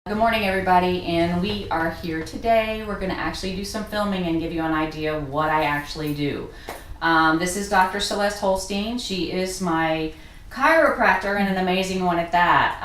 Good morning, everybody, and we are here today. We're going to actually do some filming and give you an idea of what I actually do. This is Dr. Celeste Holstein. She is my chiropractor and an amazing one at that.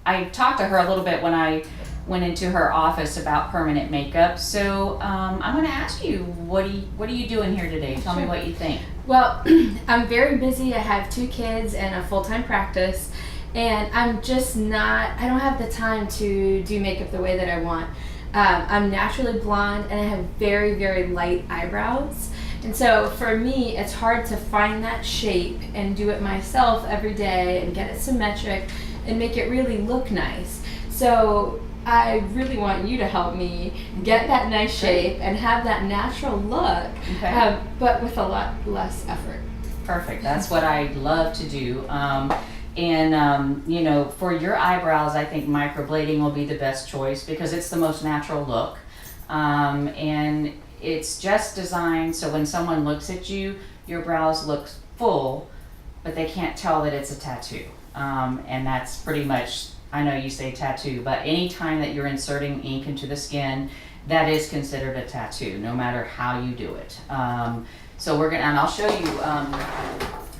I talked to her a little bit when I went into her office about permanent makeup. So I'm going to ask you, what are you doing here today? Tell me what you think. Well, I'm very busy. I have 2 kids and a full-time practice. And I don't have the time to do makeup the way that I want. I'm naturally blonde and I have very, very light eyebrows. And so for me, it's hard to find that shape and do it myself every day and get it symmetric and make it really look nice. So I really want you to help me get that nice shape and have that natural look, but with a lot less effort. Perfect. That's what I love to do. For your eyebrows, I think microblading will be the best choice because it's the most natural look. And it's just designed so when someone looks at you, your brows look full, but they can't tell that it's a tattoo. And that's pretty much, I know you say tattoo, but any time that you're inserting ink into the skin, that is considered a tattoo, no matter how you do it. And I'll show you,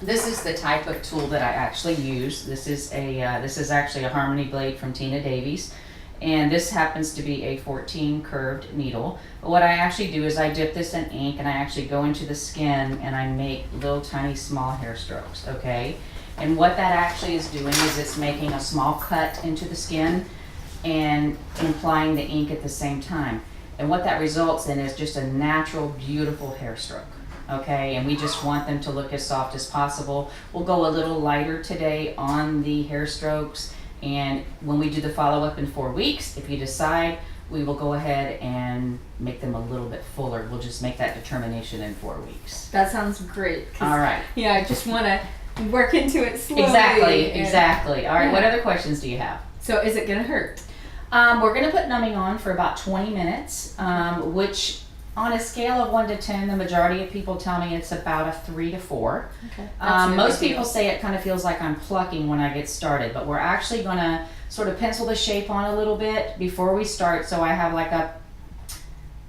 this is the type of tool that I actually use. This is actually a Harmony blade from Tina Davies, and this happens to be a 14 curved needle. But what I actually do is I dip this in ink and I actually go into the skin and I make little tiny small hair strokes, okay? And what that actually is doing is it's making a small cut into the skin and applying the ink at the same time. And what that results in is just a natural, beautiful hair stroke. Okay, and we just want them to look as soft as possible. We'll go a little lighter today on the hair strokes, and when we do the follow-up in 4 weeks, if you decide, we will go ahead and make them a little bit fuller. We'll just make that determination in 4 weeks. That sounds great. All right. Yeah, I just want to work into it slowly. Exactly. All right, What other questions do you have? So is it going to hurt? We're going to put numbing on for about 20 minutes, which on a scale of 1 to 10, the majority of people tell me it's about a 3 to 4. Okay. Most people say it kind of feels like I'm plucking when I get started, but we're actually going to sort of pencil the shape on a little bit before we start, so I have like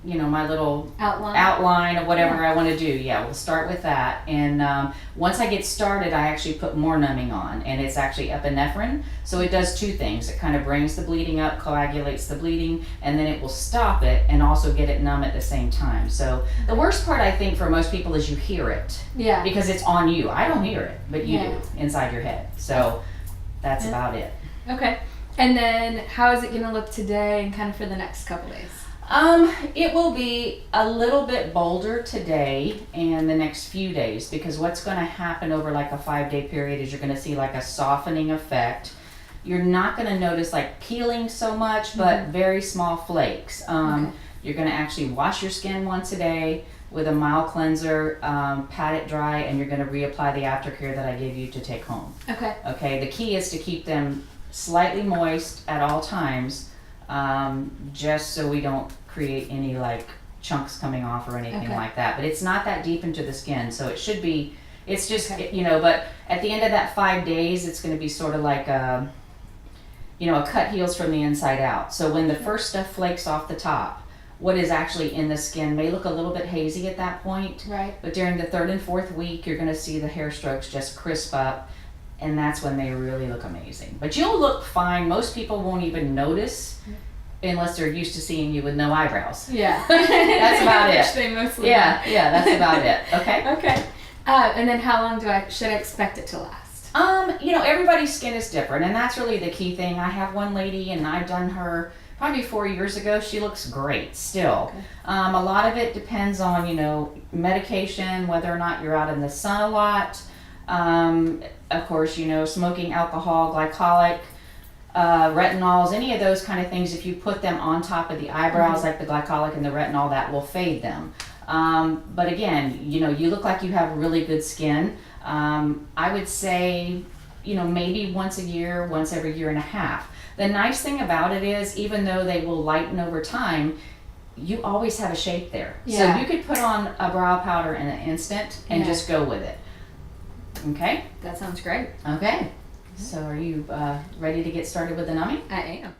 my little outline of whatever I want to do. Yeah, we'll start with that. And once I get started, I actually put more numbing on, and it's actually epinephrine. So it does 2 things. It kind of brings the bleeding up, coagulates the bleeding, and then it will stop it and also get it numb at the same time. So the worst part, I think, for most people is you hear it. Yeah. Because it's on you. I don't hear it, but you do inside your head. So that's about it. Okay. And then how is it going to look today and kind of for the next couple days? It will be a little bit bolder today and the next few days, because what's going to happen over like a 5-day period is you're going to see like a softening effect. You're not going to notice like peeling so much, but very small flakes. You're going to actually wash your skin once a day with a mild cleanser, pat it dry, and you're going to reapply the aftercare that I gave you to take home. Okay. The key is to keep them slightly moist at all times, just so we don't create any like chunks coming off or anything like that. But it's not that deep into the skin, so it should be, it's just, but at the end of that 5 days, it's going to be sort of like a cut heals from the inside out. So when the first stuff flakes off the top, what is actually in the skin may look a little bit hazy at that point. Right. But during the 3rd and 4th week, you're going to see the hair strokes just crisp up, and that's when they really look amazing. But you'll look fine. Most people won't even notice unless they're used to seeing you with no eyebrows. Yeah. That's about it. Which they mostly Yeah, that's about it. Okay? Okay. And then how long should I expect it to last? Everybody's skin is different, and that's really the key thing. I have one lady, and I've done her probably 4 years ago. She looks great still. Okay. A lot of it depends on, medication, whether or not you're out in the sun a lot. Of course, smoking alcohol, glycolic, retinols, any of those kind of things, if you put them on top of the eyebrows, like the glycolic and the retinol, that will fade them. But again, you look like you have really good skin. I would say, maybe once a year, once every year and a half. The nice thing about it is, even though they will lighten over time, you always have a shape there. Yeah. So you could put on a brow powder in an instant and just go with it. Okay? That sounds great. Okay. So are you ready to get started with the numbing? I am.